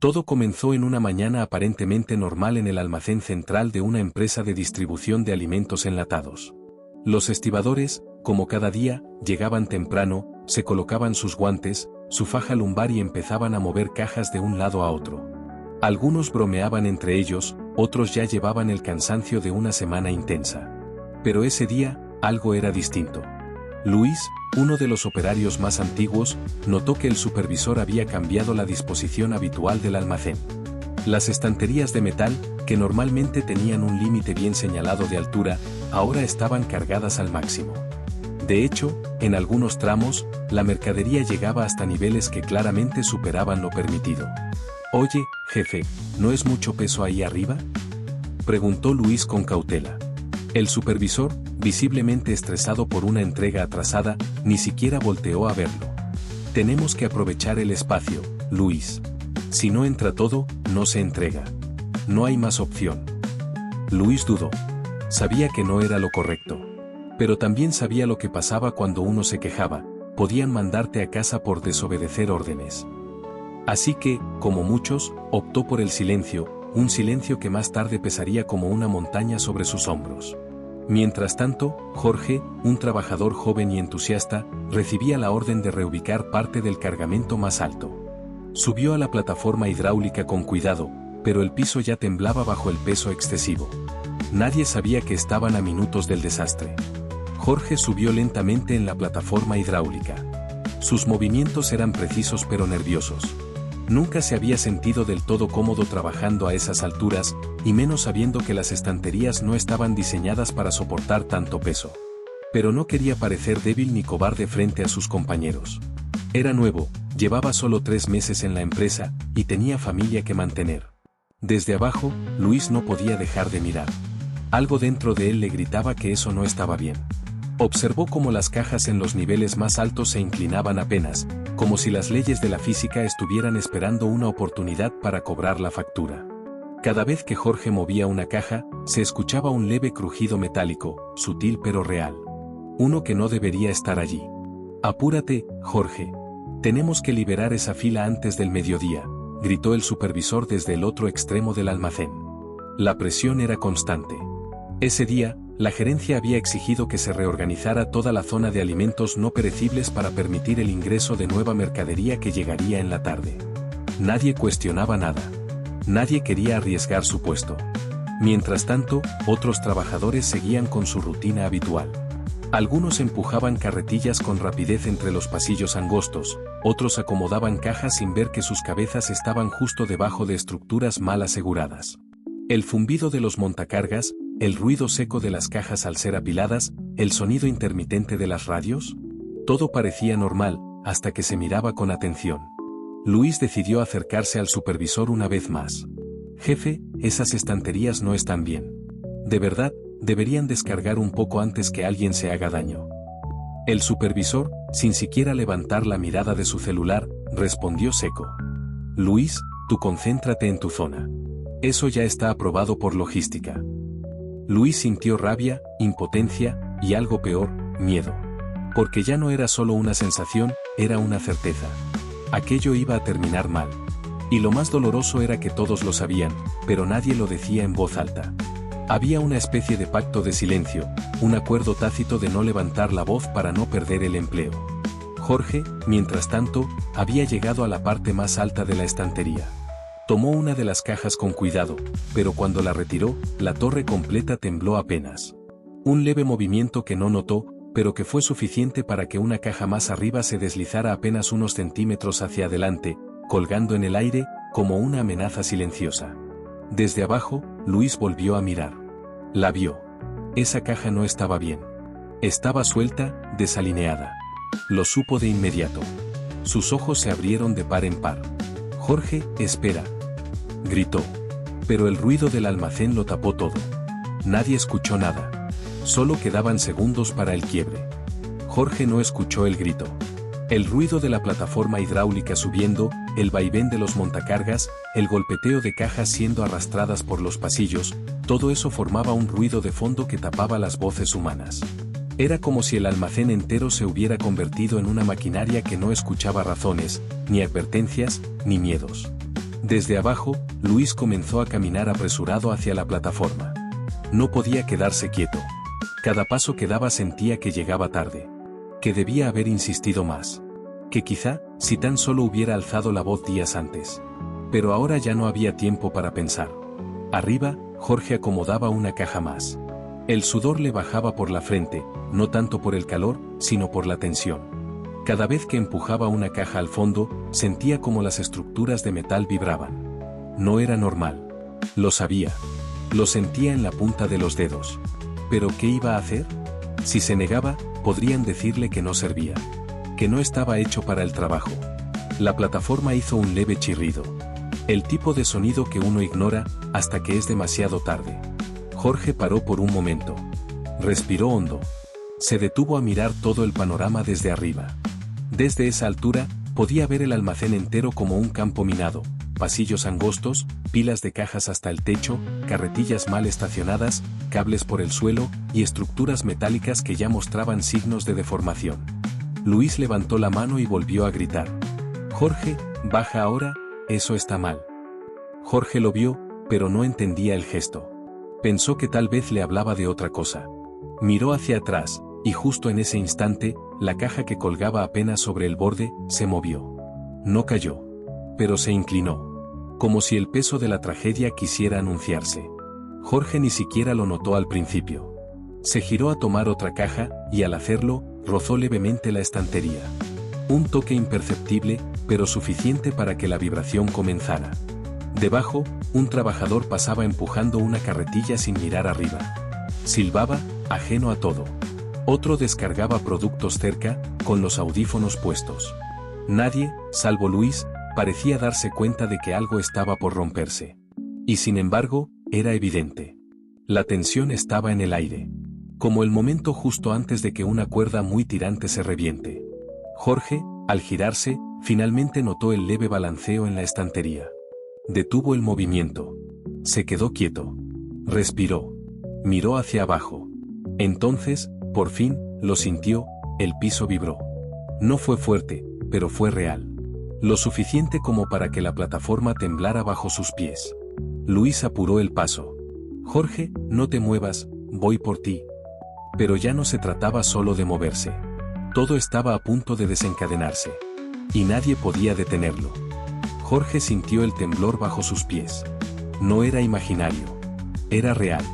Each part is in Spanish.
Todo comenzó en una mañana aparentemente normal en el almacén central de una empresa de distribución de alimentos enlatados. Los estibadores, como cada día, llegaban temprano, se colocaban sus guantes, su faja lumbar y empezaban a mover cajas de un lado a otro. Algunos bromeaban entre ellos, otros ya llevaban el cansancio de una semana intensa. Pero ese día, algo era distinto. Luis, uno de los operarios más antiguos, notó que el supervisor había cambiado la disposición habitual del almacén. Las estanterías de metal, que normalmente tenían un límite bien señalado de altura, ahora estaban cargadas al máximo. De hecho, en algunos tramos, la mercadería llegaba hasta niveles que claramente superaban lo permitido. «Oye, jefe, ¿no es mucho peso ahí arriba?», preguntó Luis con cautela. El supervisor, visiblemente estresado por una entrega atrasada, ni siquiera volteó a verlo. «Tenemos que aprovechar el espacio, Luis. Si no entra todo, no se entrega. No hay más opción». Luis dudó. Sabía que no era lo correcto. Pero también sabía lo que pasaba cuando uno se quejaba: podían mandarte a casa por desobedecer órdenes. Así que, como muchos, optó por el silencio, un silencio que más tarde pesaría como una montaña sobre sus hombros. Mientras tanto, Jorge, un trabajador joven y entusiasta, recibía la orden de reubicar parte del cargamento más alto. Subió a la plataforma hidráulica con cuidado, pero el piso ya temblaba bajo el peso excesivo. Nadie sabía que estaban a minutos del desastre. Jorge subió lentamente en la plataforma hidráulica. Sus movimientos eran precisos pero nerviosos. Nunca se había sentido del todo cómodo trabajando a esas alturas, y menos sabiendo que las estanterías no estaban diseñadas para soportar tanto peso. Pero no quería parecer débil ni cobarde frente a sus compañeros. Era nuevo, llevaba solo 3 meses en la empresa, y tenía familia que mantener. Desde abajo, Luis no podía dejar de mirar. Algo dentro de él le gritaba que eso no estaba bien. Observó cómo las cajas en los niveles más altos se inclinaban apenas, como si las leyes de la física estuvieran esperando una oportunidad para cobrar la factura. Cada vez que Jorge movía una caja, se escuchaba un leve crujido metálico, sutil pero real. Uno que no debería estar allí. «Apúrate, Jorge. Tenemos que liberar esa fila antes del mediodía», gritó el supervisor desde el otro extremo del almacén. La presión era constante. Ese día, la gerencia había exigido que se reorganizara toda la zona de alimentos no perecibles para permitir el ingreso de nueva mercadería que llegaría en la tarde. Nadie cuestionaba nada. Nadie quería arriesgar su puesto. Mientras tanto, otros trabajadores seguían con su rutina habitual. Algunos empujaban carretillas con rapidez entre los pasillos angostos, otros acomodaban cajas sin ver que sus cabezas estaban justo debajo de estructuras mal aseguradas. El zumbido de los montacargas, el ruido seco de las cajas al ser apiladas, el sonido intermitente de las radios, todo parecía normal, hasta que se miraba con atención. Luis decidió acercarse al supervisor una vez más. «Jefe, esas estanterías no están bien. De verdad, deberían descargar un poco antes que alguien se haga daño». El supervisor, sin siquiera levantar la mirada de su celular, respondió seco: «Luis, tú concéntrate en tu zona. Eso ya está aprobado por logística». Luis sintió rabia, impotencia, y algo peor, miedo. Porque ya no era solo una sensación, era una certeza. Aquello iba a terminar mal. Y lo más doloroso era que todos lo sabían, pero nadie lo decía en voz alta. Había una especie de pacto de silencio, un acuerdo tácito de no levantar la voz para no perder el empleo. Jorge, mientras tanto, había llegado a la parte más alta de la estantería. Tomó una de las cajas con cuidado, pero cuando la retiró, la torre completa tembló apenas. Un leve movimiento que no notó, pero que fue suficiente para que una caja más arriba se deslizara apenas unos centímetros hacia adelante, colgando en el aire, como una amenaza silenciosa. Desde abajo, Luis volvió a mirar. La vio. Esa caja no estaba bien. Estaba suelta, desalineada. Lo supo de inmediato. Sus ojos se abrieron de par en par. «Jorge, espera», gritó. Pero el ruido del almacén lo tapó todo. Nadie escuchó nada. Solo quedaban segundos para el quiebre. Jorge no escuchó el grito. El ruido de la plataforma hidráulica subiendo, el vaivén de los montacargas, el golpeteo de cajas siendo arrastradas por los pasillos, todo eso formaba un ruido de fondo que tapaba las voces humanas. Era como si el almacén entero se hubiera convertido en una maquinaria que no escuchaba razones, ni advertencias, ni miedos. Desde abajo, Luis comenzó a caminar apresurado hacia la plataforma. No podía quedarse quieto. Cada paso que daba sentía que llegaba tarde. Que debía haber insistido más. Que quizá, si tan solo hubiera alzado la voz días antes. Pero ahora ya no había tiempo para pensar. Arriba, Jorge acomodaba una caja más. El sudor le bajaba por la frente, no tanto por el calor, sino por la tensión. Cada vez que empujaba una caja al fondo, sentía como las estructuras de metal vibraban. No era normal. Lo sabía. Lo sentía en la punta de los dedos. ¿Pero qué iba a hacer? Si se negaba, podrían decirle que no servía. Que no estaba hecho para el trabajo. La plataforma hizo un leve chirrido. El tipo de sonido que uno ignora, hasta que es demasiado tarde. Jorge paró por un momento. Respiró hondo. Se detuvo a mirar todo el panorama desde arriba. Desde esa altura, podía ver el almacén entero como un campo minado, pasillos angostos, pilas de cajas hasta el techo, carretillas mal estacionadas, cables por el suelo, y estructuras metálicas que ya mostraban signos de deformación. Luis levantó la mano y volvió a gritar. «Jorge, baja ahora, eso está mal». Jorge lo vio, pero no entendía el gesto. Pensó que tal vez le hablaba de otra cosa. Miró hacia atrás, y justo en ese instante, la caja que colgaba apenas sobre el borde, se movió. No cayó. Pero se inclinó. Como si el peso de la tragedia quisiera anunciarse. Jorge ni siquiera lo notó al principio. Se giró a tomar otra caja, y al hacerlo, rozó levemente la estantería. Un toque imperceptible, pero suficiente para que la vibración comenzara. Debajo, un trabajador pasaba empujando una carretilla sin mirar arriba. Silbaba, ajeno a todo. Otro descargaba productos cerca, con los audífonos puestos. Nadie, salvo Luis, parecía darse cuenta de que algo estaba por romperse. Y sin embargo, era evidente. La tensión estaba en el aire. Como el momento justo antes de que una cuerda muy tirante se reviente. Jorge, al girarse, finalmente notó el leve balanceo en la estantería. Detuvo el movimiento. Se quedó quieto. Respiró. Miró hacia abajo. Entonces, por fin, lo sintió, el piso vibró. No fue fuerte, pero fue real. Lo suficiente como para que la plataforma temblara bajo sus pies. Luis apuró el paso. «Jorge, no te muevas, voy por ti». Pero ya no se trataba solo de moverse. Todo estaba a punto de desencadenarse. Y nadie podía detenerlo. Jorge sintió el temblor bajo sus pies. No era imaginario. Era real.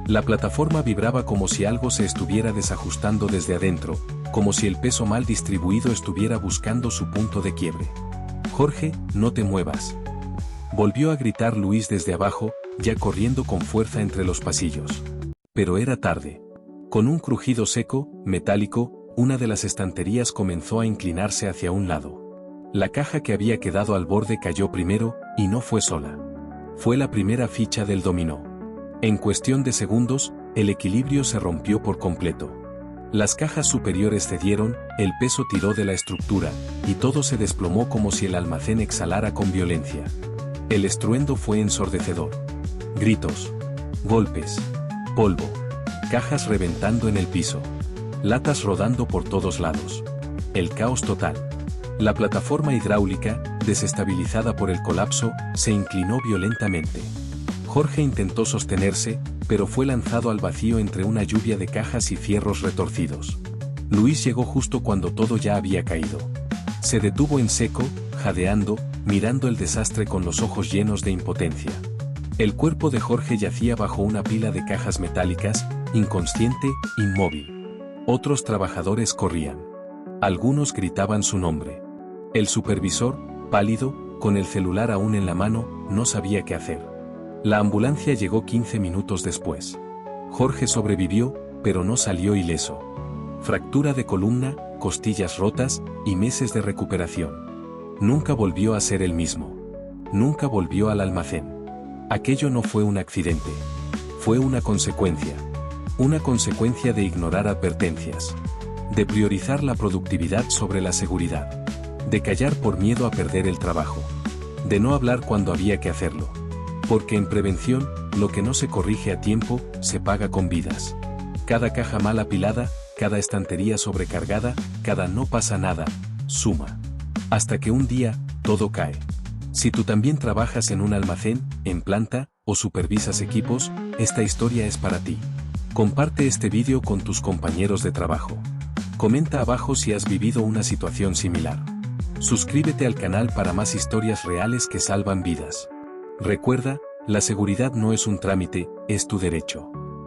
La plataforma vibraba como si algo se estuviera desajustando desde adentro, como si el peso mal distribuido estuviera buscando su punto de quiebre. «Jorge, no te muevas». Volvió a gritar Luis desde abajo, ya corriendo con fuerza entre los pasillos. Pero era tarde. Con un crujido seco, metálico, una de las estanterías comenzó a inclinarse hacia un lado. La caja que había quedado al borde cayó primero, y no fue sola. Fue la primera ficha del dominó. En cuestión de segundos, el equilibrio se rompió por completo. Las cajas superiores cedieron, el peso tiró de la estructura, y todo se desplomó como si el almacén exhalara con violencia. El estruendo fue ensordecedor. Gritos. Golpes. Polvo. Cajas reventando en el piso. Latas rodando por todos lados. El caos total. La plataforma hidráulica, desestabilizada por el colapso, se inclinó violentamente. Jorge intentó sostenerse, pero fue lanzado al vacío entre una lluvia de cajas y fierros retorcidos. Luis llegó justo cuando todo ya había caído. Se detuvo en seco, jadeando, mirando el desastre con los ojos llenos de impotencia. El cuerpo de Jorge yacía bajo una pila de cajas metálicas, inconsciente, inmóvil. Otros trabajadores corrían. Algunos gritaban su nombre. El supervisor, pálido, con el celular aún en la mano, no sabía qué hacer. La ambulancia llegó 15 minutos después. Jorge sobrevivió, pero no salió ileso. Fractura de columna, costillas rotas, y meses de recuperación. Nunca volvió a ser el mismo. Nunca volvió al almacén. Aquello no fue un accidente. Fue una consecuencia. Una consecuencia de ignorar advertencias. De priorizar la productividad sobre la seguridad. De callar por miedo a perder el trabajo. De no hablar cuando había que hacerlo. Porque en prevención, lo que no se corrige a tiempo, se paga con vidas. Cada caja mal apilada, cada estantería sobrecargada, cada no pasa nada, suma. Hasta que un día, todo cae. Si tú también trabajas en un almacén, en planta, o supervisas equipos, esta historia es para ti. Comparte este vídeo con tus compañeros de trabajo. Comenta abajo si has vivido una situación similar. Suscríbete al canal para más historias reales que salvan vidas. Recuerda, la seguridad no es un trámite, es tu derecho.